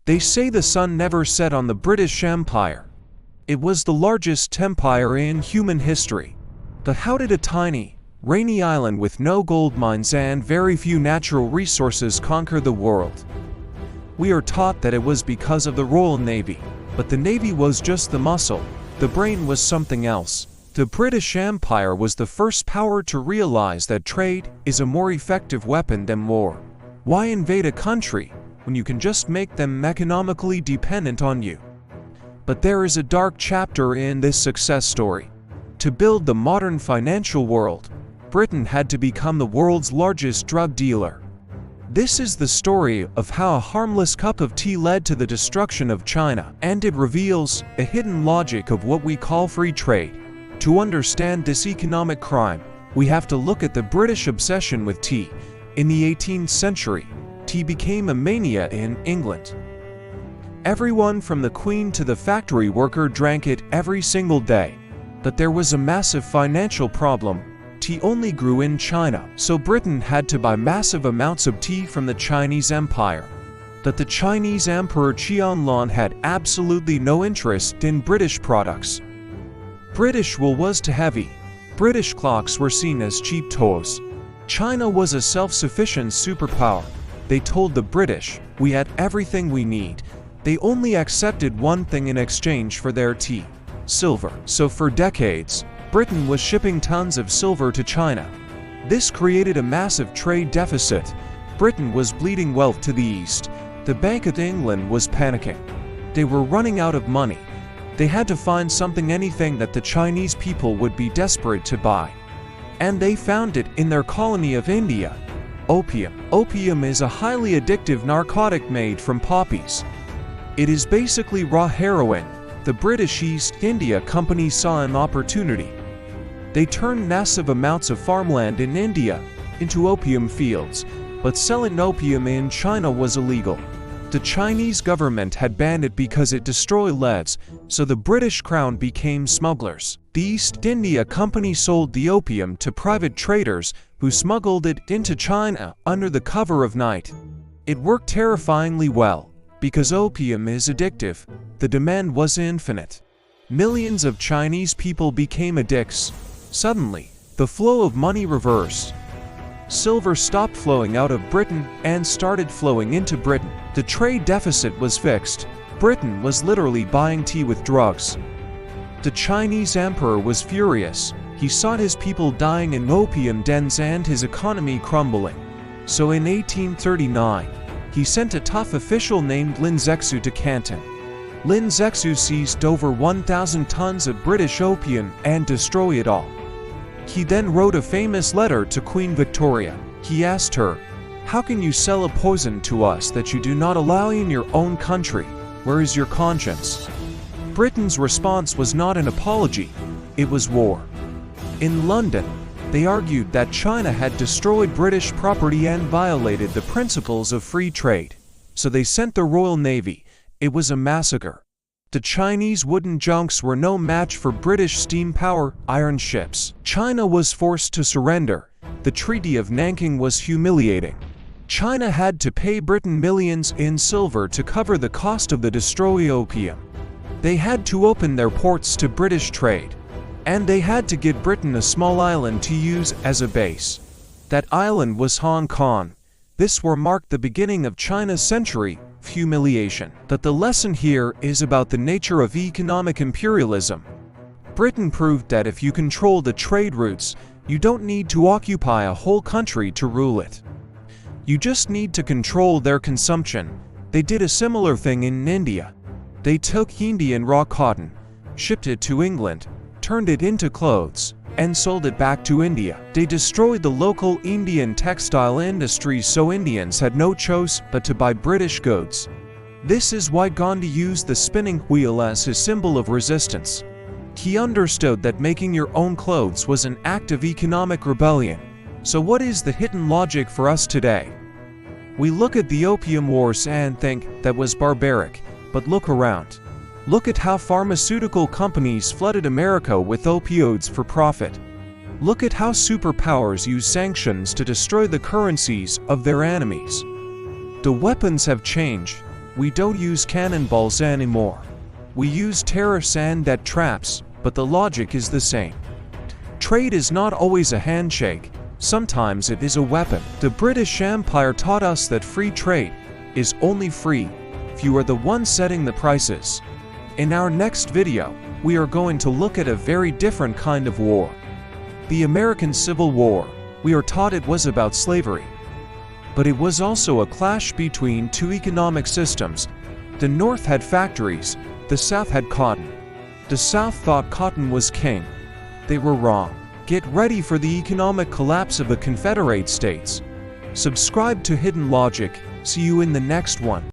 They say the sun never set on the British Empire. It was the largest empire in human history. But how did a tiny, rainy island with no gold mines and very few natural resources conquer the world? We are taught that it was because of the Royal Navy, but the Navy was just the muscle. The brain was something else. The British Empire was the first power to realize that trade is a more effective weapon than war. Why invade a country when you can just make them economically dependent on you? But there is a dark chapter in this success story. To build the modern financial world, Britain had to become the world's largest drug dealer. This is the story of how a harmless cup of tea led to the destruction of China, and it reveals a hidden logic of what we call free trade. To understand this economic crime, we have to look at the British obsession with tea. In the 18th century, tea became a mania in England. Everyone from the Queen to the factory worker drank it every single day. But there was a massive financial problem. Tea only grew in China, so Britain had to buy massive amounts of tea from the Chinese Empire. But the Chinese Emperor Qianlong had absolutely no interest in British products. British wool was too heavy. British clocks were seen as cheap toys. China was a self-sufficient superpower. They told the British, "We had everything we need." They only accepted one thing in exchange for their tea: silver. So for decades, Britain was shipping tons of silver to China. This created a massive trade deficit. Britain was bleeding wealth to the east. The Bank of England was panicking. They were running out of money. They had to find anything that the Chinese people would be desperate to buy. And they found it in their colony of India: opium. Opium is a highly addictive narcotic made from poppies. It is basically raw heroin. The British East India Company saw an opportunity. They turned massive amounts of farmland in India into opium fields, but selling opium in China was illegal. The Chinese government had banned it because it destroyed leads, so the British Crown became smugglers. The East India Company sold the opium to private traders who smuggled it into China under the cover of night. It worked terrifyingly well. Because opium is addictive, the demand was infinite. Millions of Chinese people became addicts. Suddenly, the flow of money reversed. Silver stopped flowing out of Britain and started flowing into Britain. The trade deficit was fixed. Britain was literally buying tea with drugs. The Chinese emperor was furious. He saw his people dying in opium dens and his economy crumbling. So in 1839, he sent a tough official named Lin Zexu to Canton. Lin Zexu seized over 1,000 tons of British opium and destroyed it all. He then wrote a famous letter to Queen Victoria. He asked her, "How can you sell a poison to us that you do not allow in your own country? Where is your conscience?" Britain's response was not an apology, it was war. In London, they argued that China had destroyed British property and violated the principles of free trade. So they sent the Royal Navy. It was a massacre. The Chinese wooden junks were no match for British steam power iron ships. China was forced to surrender. The Treaty of Nanking was humiliating. China had to pay Britain millions in silver to cover the cost of the destroyed opium. They had to open their ports to British trade. And they had to give Britain a small island to use as a base. That island was Hong Kong. This war marked the beginning of China's century of humiliation. But the lesson here is about the nature of economic imperialism. Britain proved that if you control the trade routes, you don't need to occupy a whole country to rule it. You just need to control their consumption. They did a similar thing in India. They took Indian raw cotton, shipped it to England, turned it into clothes, and sold it back to India. They destroyed the local Indian textile industry, so Indians had no choice but to buy British goods. This is why Gandhi used the spinning wheel as his symbol of resistance. He understood that making your own clothes was an act of economic rebellion. So what is the hidden logic for us today? We look at the Opium Wars and think that was barbaric, but look around. Look at how pharmaceutical companies flooded America with opioids for profit. Look at how superpowers use sanctions to destroy the currencies of their enemies. The weapons have changed. We don't use cannonballs anymore. We use tariffs and debt traps, but the logic is the same. Trade is not always a handshake, sometimes it is a weapon. The British Empire taught us that free trade is only free if you are the one setting the prices. In our next video, we are going to look at a very different kind of war. The American Civil War. We are taught it was about slavery. But it was also a clash between two economic systems. The North had factories, the South had cotton. The South thought cotton was king. They were wrong. Get ready for the economic collapse of the Confederate States. Subscribe to Hidden Logic. See you in the next one.